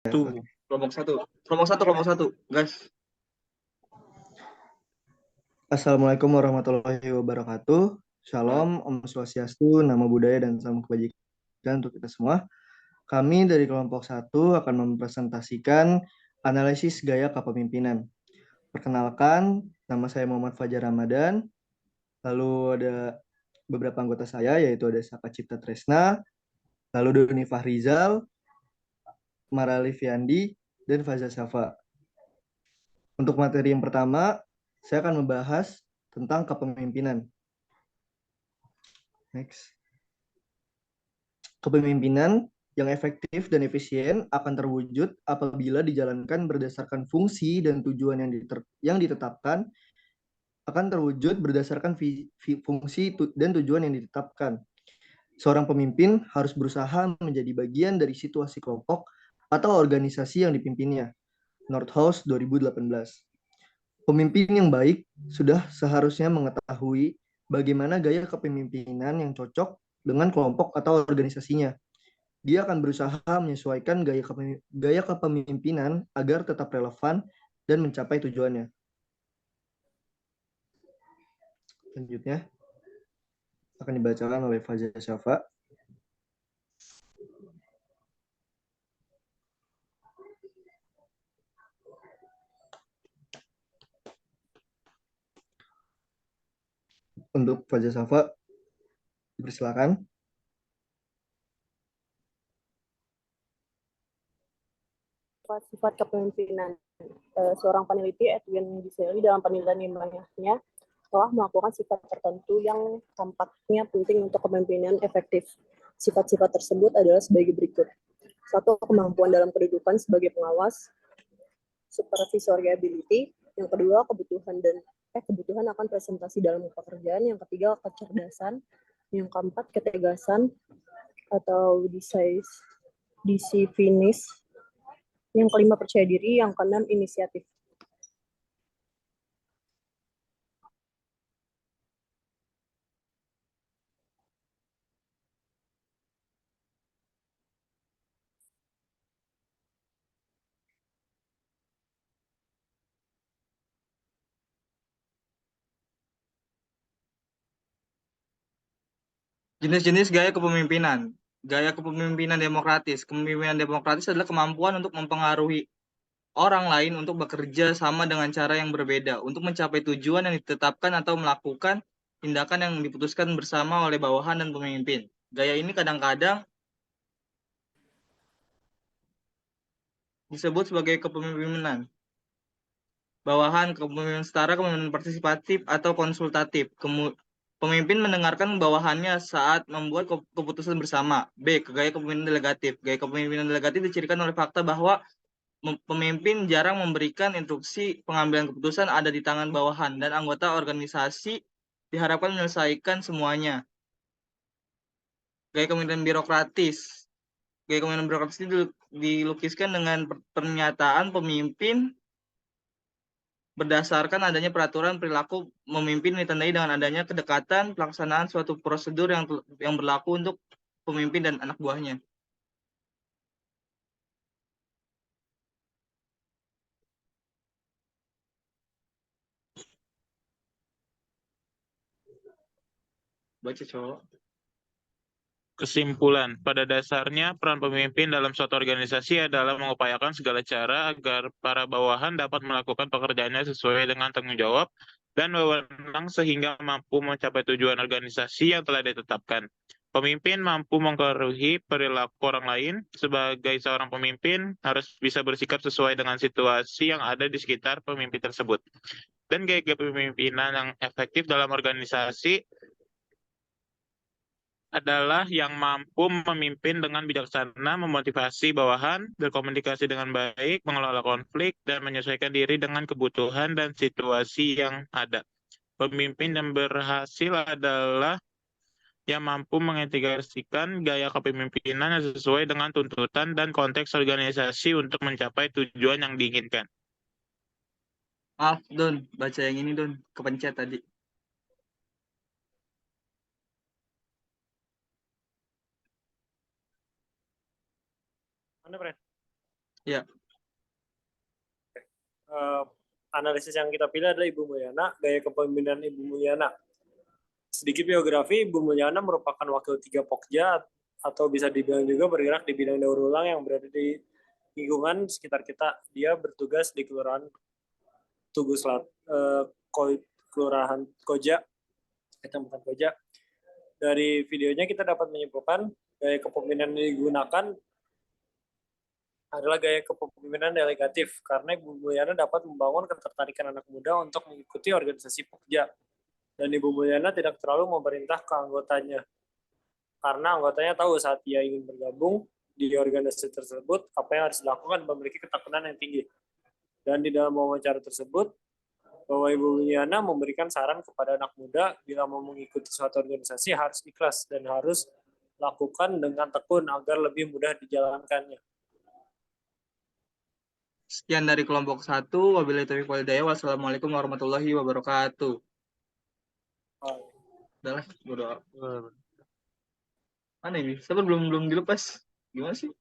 Kelompok satu, guys. Assalamualaikum warahmatullahi wabarakatuh. Shalom, Om Swastiastu, Namo Buddhaya, dan salam kebajikan untuk kita semua. Kami dari kelompok 1 akan mempresentasikan analisis gaya kepemimpinan. Perkenalkan, nama saya Muhammad Fajar Ramadan. Lalu ada beberapa anggota saya, yaitu ada Saka Cipta Tresna, lalu Doni Fahrizal, Mara Liviandi, dan Faza Safa. Untuk materi yang pertama, saya akan membahas tentang kepemimpinan. Next. Kepemimpinan yang efektif dan efisien akan terwujud apabila dijalankan berdasarkan fungsi dan tujuan yang ditetapkan, akan terwujud berdasarkan fungsi dan tujuan yang ditetapkan. Seorang pemimpin harus berusaha menjadi bagian dari situasi kelompok atau organisasi yang dipimpinnya. Nordhaus 2018. Pemimpin yang baik sudah seharusnya mengetahui bagaimana gaya kepemimpinan yang cocok dengan kelompok atau organisasinya. Dia akan berusaha menyesuaikan gaya kepemimpinan agar tetap relevan dan mencapai tujuannya. Selanjutnya akan dibacakan oleh Faza Syafa. Untuk Faza Syafa, dipersilakan. Sifat kepemimpinan. Seorang peneliti Edwin Giseli dalam penelitian ilmiahnya telah melakukan sifat tertentu yang tampaknya penting untuk kepemimpinan efektif. Sifat-sifat tersebut adalah sebagai berikut. 1. Kemampuan dalam kedudukan sebagai pengawas, supervisory ability. Yang kedua, kebutuhan akan presentasi dalam pekerjaan. Yang ketiga, kecerdasan. Yang keempat, ketegasan atau decisiveness. Yang kelima, percaya diri. Yang keenam, inisiatif. Jenis-jenis gaya kepemimpinan. Gaya kepemimpinan demokratis. Kepemimpinan demokratis adalah kemampuan untuk mempengaruhi orang lain untuk bekerja sama dengan cara yang berbeda untuk mencapai tujuan yang ditetapkan atau melakukan tindakan yang diputuskan bersama oleh bawahan dan pemimpin. Gaya ini kadang-kadang disebut sebagai kepemimpinan bawahan, kepemimpinan setara, kepemimpinan partisipatif, atau konsultatif. Pemimpin mendengarkan bawahannya saat membuat keputusan bersama. B. Gaya kepemimpinan delegatif. Gaya kepemimpinan delegatif dicirikan oleh fakta bahwa pemimpin jarang memberikan instruksi, pengambilan keputusan ada di tangan bawahan, dan anggota organisasi diharapkan menyelesaikan semuanya. Gaya kepemimpinan birokratis. Gaya kepemimpinan birokratis dilukiskan dengan pernyataan pemimpin berdasarkan adanya peraturan perilaku memimpin ditandai dengan adanya kedekatan pelaksanaan suatu prosedur yang berlaku untuk pemimpin dan anak buahnya. Baca cowok. Kesimpulan, pada dasarnya peran pemimpin dalam suatu organisasi adalah mengupayakan segala cara agar para bawahan dapat melakukan pekerjaannya sesuai dengan tanggung jawab dan wewenang sehingga mampu mencapai tujuan organisasi yang telah ditetapkan. Pemimpin mampu mempengaruhi perilaku orang lain. Sebagai seorang pemimpin harus bisa bersikap sesuai dengan situasi yang ada di sekitar pemimpin tersebut. Dan gaya kepemimpinan yang efektif dalam organisasi adalah yang mampu memimpin dengan bijaksana, memotivasi bawahan, berkomunikasi dengan baik, mengelola konflik, dan menyesuaikan diri dengan kebutuhan dan situasi yang ada. Pemimpin yang berhasil adalah yang mampu mengintegrasikan gaya kepemimpinan yang sesuai dengan tuntutan dan konteks organisasi untuk mencapai tujuan yang diinginkan. Maaf, Don. Baca yang ini, Don. Kepencet tadi. Mana, Fred? Ya. Analisis yang kita pilih adalah Ibu Mulyana, gaya kepemimpinan Ibu Mulyana. Sedikit biografi, Ibu Mulyana merupakan wakil 3 Pokja atau bisa dibilang juga bergerak di bidang daur ulang yang berada di lingkungan sekitar kita. Dia bertugas di Kelurahan Tugu Kelurahan Koja, Kecamatan Koja. Dari videonya kita dapat menyimpulkan gaya kepemimpinan yang digunakan adalah gaya kepemimpinan delegatif, karena Ibu Mulyana dapat membangun ketertarikan anak muda untuk mengikuti organisasi Pokja. Dan Ibu Mulyana tidak terlalu memerintah ke anggotanya, karena anggotanya tahu saat ia ingin bergabung di organisasi tersebut, apa yang harus dilakukan memiliki ketekunan yang tinggi. Dan di dalam wawancara tersebut, bahwa Ibu Mulyana memberikan saran kepada anak muda, bila mau mengikuti suatu organisasi harus ikhlas dan harus lakukan dengan tekun agar lebih mudah dijalankannya. Sekian dari kelompok 1. Wabillahi taufiq wal hidayah. Wassalamualaikum warahmatullahi wabarakatuh. Udah lah, berdoa. Mana ini? Saya belum dilepas. Gimana sih?